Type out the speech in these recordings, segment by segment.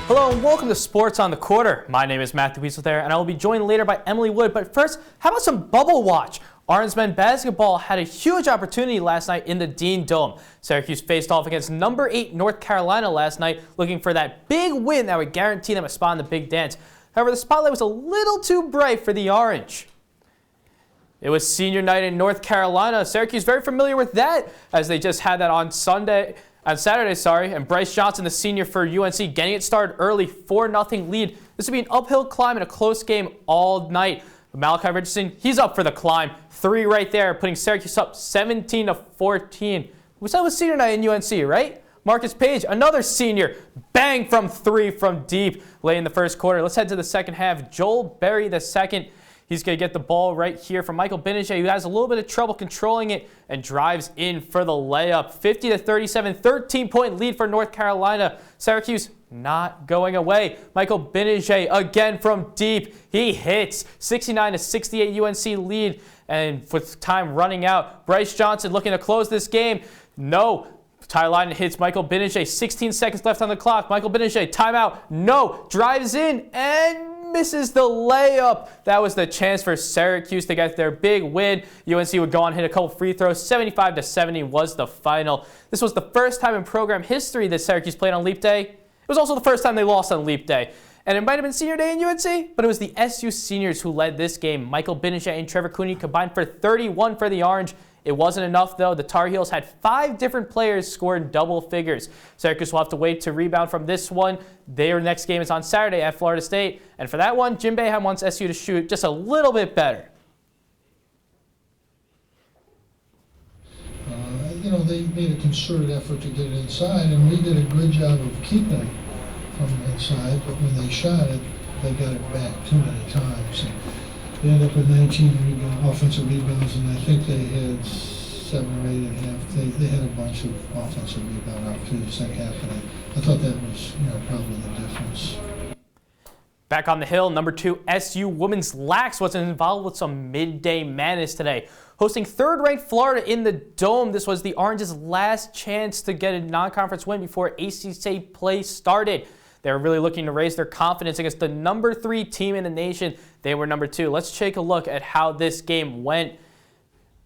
Hello and welcome to Sports on the Quarter. My name is Matthew Weasel there, and I will be joined later by Emily Wood. But first, how about some bubble watch? Orange men basketball had a huge opportunity last night in the Dean Dome. Syracuse faced off against number 8 North Carolina last night, looking for that big win that would guarantee them a spot in the Big Dance. However, the spotlight was a little too bright for the Orange. It was senior night in North Carolina. Syracuse very familiar with that, as they just had that on Saturday, and Bryce Johnson, the senior for UNC, getting it started early, 4-0 lead. This would be an uphill climb and a close game all night. But Malachi Richardson, he's up for the climb. 3 right there, putting Syracuse up 17-14. We said it was senior night in UNC, right? Marcus Page, another senior, bang from 3 from deep late in the first quarter. Let's head to the second half. Joel Berry, the second. He's going to get the ball right here from Michael Benege, who has a little bit of trouble controlling it and drives in for the layup. 50-37, 13-point lead for North Carolina. Syracuse not going away. Michael Benege again from deep. He hits. 69-68 UNC lead. And with time running out, Bryce Johnson looking to close this game. No. Ty Lydon hits Michael Benege. 16 seconds left on the clock. Michael Benege, timeout. No. Drives in and misses the layup. That was the chance for Syracuse to get their big win. UNC would go on and hit a couple free throws. 75-70 was the final. This was the first time in program history that Syracuse played on Leap Day. It was also the first time they lost on Leap Day. And it might have been senior day in UNC, but it was the SU seniors who led this game. Michael Benege and Trevor Cooney combined for 31 for the Orange. It wasn't enough, though. The Tar Heels had 5 different players score in double figures. Syracuse will have to wait to rebound from this one. Their next game is on Saturday at Florida State. And for that one, Jim Boeheim wants SU to shoot just a little bit better. They made a concerted effort to get it inside, and we did a good job of keeping it from inside. But when they shot it, they got it back too many times. And they ended up with 19 offensive rebounds, and I think they had 7 or 8 and a half. They had a bunch of offensive rebound out through the second half, and I thought that was probably the difference. Back on the hill, number 2 SU women's Lax was involved with some midday madness today. Hosting third-ranked Florida in the Dome, this was the Orange's last chance to get a non-conference win before ACC play started. They were really looking to raise their confidence against the number 3 team in the nation. They were number 2. Let's take a look at how this game went.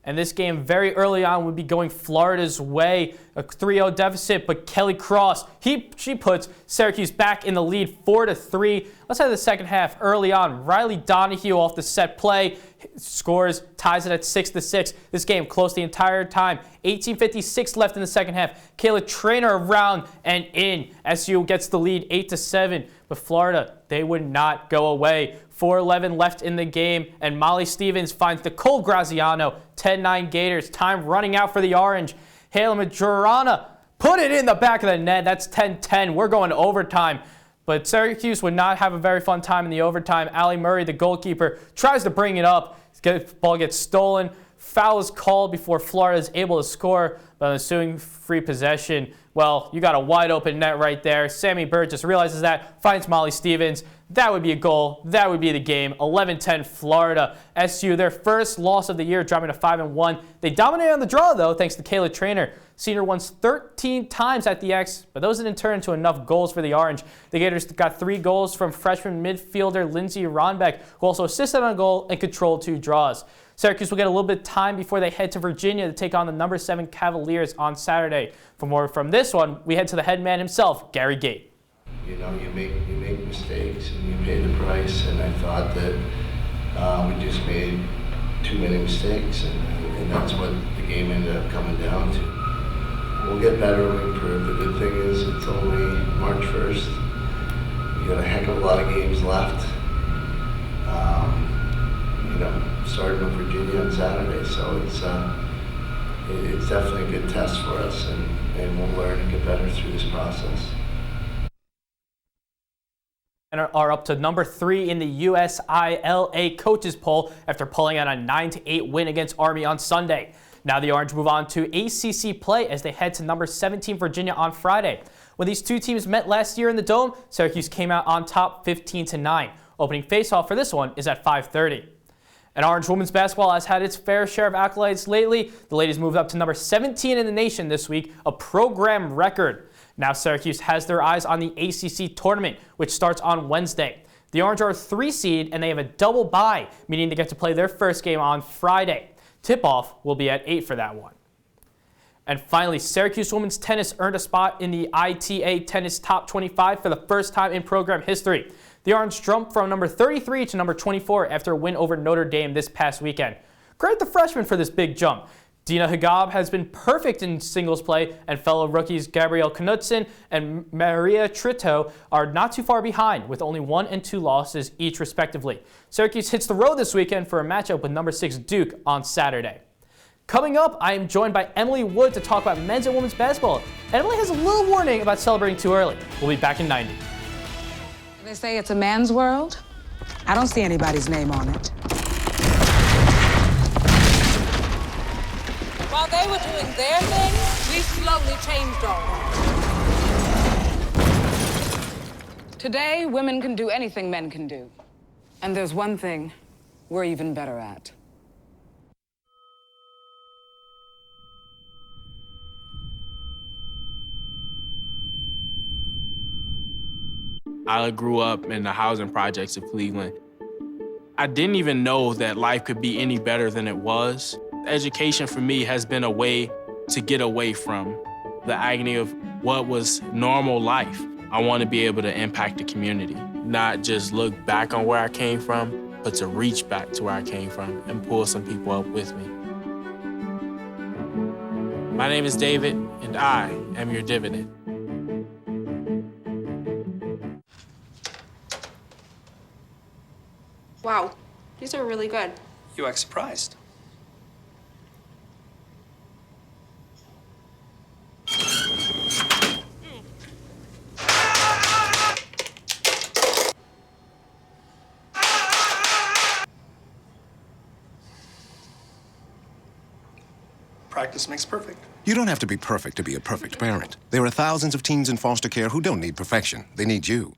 And this game very early on would be going Florida's way, a 3-0 deficit, but Kelly Cross, she puts Syracuse back in the lead 4-3. Let's head to the second half. Early on, Riley Donahue off the set play, scores, ties it at 6-6. This game close the entire time. 18:56 left in the second half. Kayla Traynor around and in. SU gets the lead 8-7, but Florida, they would not go away. 4:11 left in the game, and Molly Stevens finds Nicole Graziano. 10-9 Gators. Time running out for the Orange. Haley Majorana put it in the back of the net. That's 10-10. We're going to overtime. But Syracuse would not have a very fun time in the overtime. Allie Murray, the goalkeeper, tries to bring it up. The ball gets stolen. Foul is called before Florida is able to score. But on the ensuing free possession, well, you got a wide open net right there. Sammy Bird just realizes that, finds Molly Stevens. That would be a goal. That would be the game. 11-10 Florida. SU, their first loss of the year, dropping to 5-1. They dominated on the draw, though, thanks to Kayla Traynor. Senior won 13 times at the X, but those didn't turn into enough goals for the Orange. The Gators got 3 goals from freshman midfielder Lindsey Ronbeck, who also assisted on a goal and controlled 2 draws. Syracuse will get a little bit of time before they head to Virginia to take on the number 7 Cavaliers on Saturday. For more from this one, we head to the head man himself, Gary Gate. You make mistakes and you pay the price, and I thought that we just made too many mistakes, and that's what the game ended up coming down to. We'll get better, we improve. The good thing is it's only March 1st. You got a heck of a lot of games left. Starting with Virginia on Saturday, so it's definitely a good test for us, and we'll learn and get better through this process. And are up to number 3 in the USILA coaches poll after pulling out a 9-8 win against Army on Sunday. Now the Orange move on to ACC play as they head to number 17 Virginia on Friday. When these two teams met last year in the Dome, Syracuse came out on top 15-9. Opening faceoff for this one is at 5:30. And Orange women's basketball has had its fair share of accolades lately. The ladies moved up to number 17 in the nation this week, a program record. Now Syracuse has their eyes on the ACC tournament, which starts on Wednesday. The Orange are a 3 seed, and they have a double bye, meaning they get to play their first game on Friday. Tip-off will be at 8 for that one. And finally, Syracuse women's tennis earned a spot in the ITA Tennis Top 25 for the first time in program history. The Orange jumped from number 33 to number 24 after a win over Notre Dame this past weekend. Credit the freshmen for this big jump. Dina Hagab has been perfect in singles play, and fellow rookies Gabrielle Knudsen and Maria Trito are not too far behind, with only 1 and 2 losses each respectively. Syracuse hits the road this weekend for a matchup with number 6 Duke on Saturday. Coming up, I am joined by Emily Wood to talk about men's and women's basketball. Emily has a little warning about celebrating too early. We'll be back in 90. They say it's a man's world. I don't see anybody's name on it. While they were doing their thing, we slowly changed ours. Today, women can do anything men can do. And there's one thing we're even better at. I grew up in the housing projects of Cleveland. I didn't even know that life could be any better than it was. Education for me has been a way to get away from the agony of what was normal life. I want to be able to impact the community, not just look back on where I came from, but to reach back to where I came from and pull some people up with me. My name is David, and I am your dividend. Wow, these are really good. You act surprised. Practice makes perfect. You don't have to be perfect to be a perfect parent. There are thousands of teens in foster care who don't need perfection. They need you.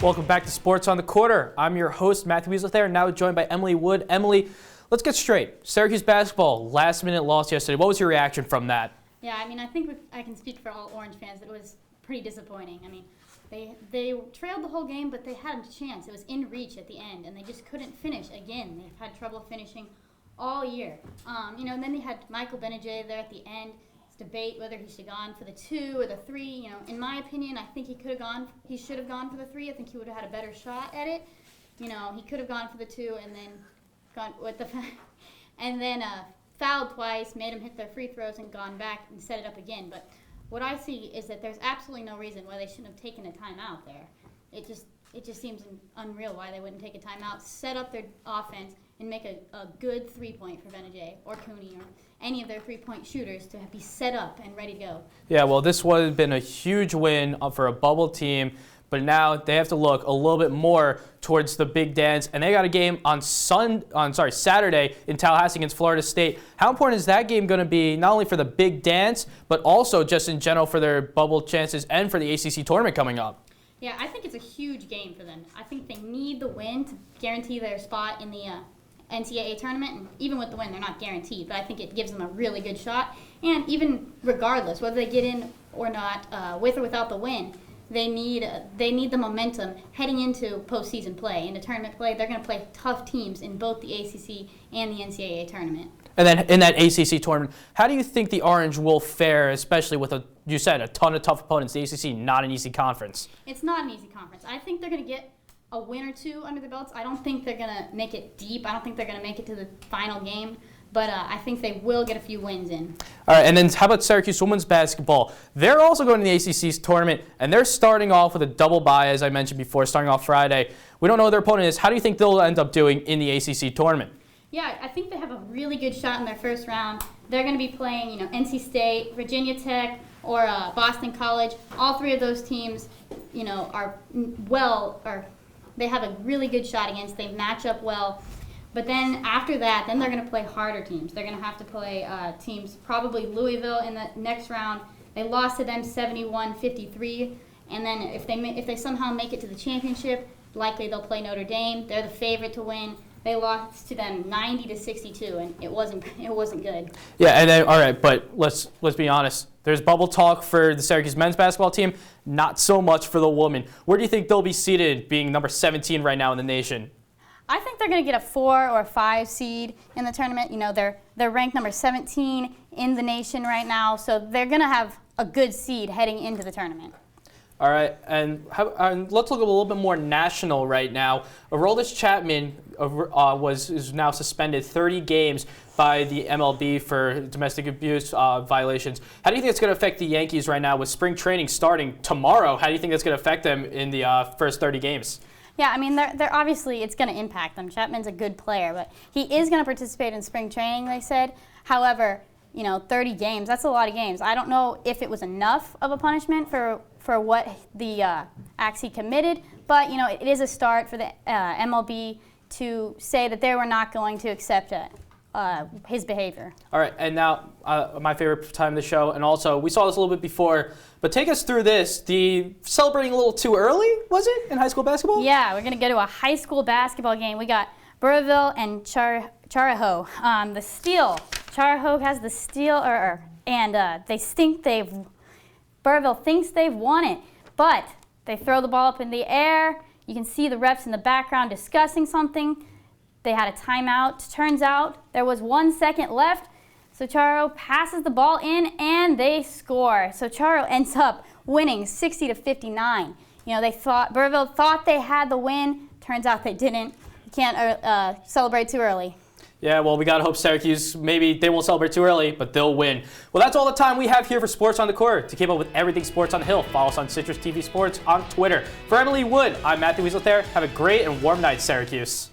Welcome back to Sports on the Quarter. I'm your host, Matthew Weasley, now joined by Emily Wood. Emily, let's get straight. Syracuse basketball, last-minute loss yesterday. What was your reaction from that? Yeah, I mean, I think I can speak for all Orange fans. It was pretty disappointing. I mean, they trailed the whole game, but they had a chance. It was in reach at the end, and they just couldn't finish again. They've had trouble finishing all year. And then they had Michael Benajay there at the end. Debate whether he should have gone for the 2 or the 3. In my opinion, I think he should have gone for the 3. I think he would have had a better shot at it. He could have gone for the 2 and then gone with the fouled twice, made him hit their free throws and gone back and set it up again. But what I see is that there's absolutely no reason why they shouldn't have taken a timeout there. It just seems unreal why they wouldn't take a timeout, set up their offense, and make a good 3-point for Benajay or Cooney or any of their 3-point shooters to be set up and ready to go. Yeah, well, this would have been a huge win for a bubble team, but now they have to look a little bit more towards the big dance, and they got a game on Saturday in Tallahassee against Florida State. How important is that game going to be, not only for the big dance, but also just in general for their bubble chances and for the ACC tournament coming up? Yeah, I think it's a huge game for them. I think they need the win to guarantee their spot in the NCAA tournament, and even with the win, they're not guaranteed, but I think it gives them a really good shot. And even regardless, whether they get in or not, with or without the win, they need the momentum heading into postseason play. Into tournament play, they're going to play tough teams in both the ACC and the NCAA tournament. And then in that ACC tournament, how do you think the Orange will fare, especially with, you said, a ton of tough opponents? The ACC, not an easy conference. It's not an easy conference. I think they're going to get a win or 2 under their belts. I don't think they're going to make it deep. I don't think they're going to make it to the final game. But I think they will get a few wins in. All right, and then how about Syracuse women's basketball? They're also going to the ACC tournament, and they're starting off with a double bye, as I mentioned before, starting off Friday. We don't know who their opponent is. How do you think they'll end up doing in the ACC tournament? Yeah, I think they have a really good shot in their first round. They're going to be playing, NC State, Virginia Tech, or Boston College. All 3 of those teams, they have a really good shot against. They match up well. But then after that, they're going to play harder teams. They're going to have to play teams, probably Louisville in the next round. They lost to them 71-53. And then if they somehow make it to the championship, likely they'll play Notre Dame. They're the favorite to win. They lost to them 90-62, and it wasn't good. Yeah, and then all right, but let's be honest. There's bubble talk for the Syracuse men's basketball team, not so much for the women. Where do you think they'll be seated, being number 17 right now in the nation? I think they're going to get a 4 or 5 seed in the tournament. You know, they're ranked number 17 in the nation right now, so they're going to have a good seed heading into the tournament. All right, and let's look a little bit more national right now. Aroldis Chapman is now suspended 30 games by the MLB for domestic abuse violations. How do you think it's going to affect the Yankees right now with spring training starting tomorrow? How do you think that's going to affect them in the first 30 games? Yeah, I mean, they're obviously it's going to impact them. Chapman's a good player, but he is going to participate in spring training, they said. However, 30 games, that's a lot of games. I don't know if it was enough of a punishment for what the acts he committed, but, it is a start for the MLB to say that they were not going to accept his behavior. All right, and now my favorite time of the show, and also we saw this a little bit before, but take us through this. Celebrating a little too early, was it, in high school basketball? Yeah, we're going to go to a high school basketball game. We got Burrillville and Charahoe. The steal. Charahoe has the steal, and Burrillville thinks they've won it, but they throw the ball up in the air. You can see the refs in the background discussing something. They had a timeout. Turns out there was 1 second left, so Charahoe passes the ball in and they score. So Charahoe ends up winning 60-59. Burrillville thought they had the win. Turns out they didn't. You can't celebrate too early. Yeah, well, we got to hope Syracuse, maybe they won't celebrate too early, but they'll win. Well, that's all the time we have here for Sports on the Court. To keep up with everything Sports on the Hill, follow us on CitrusTV Sports on Twitter. For Emily Wood, I'm Matthew Weasel there. Have a great and warm night, Syracuse.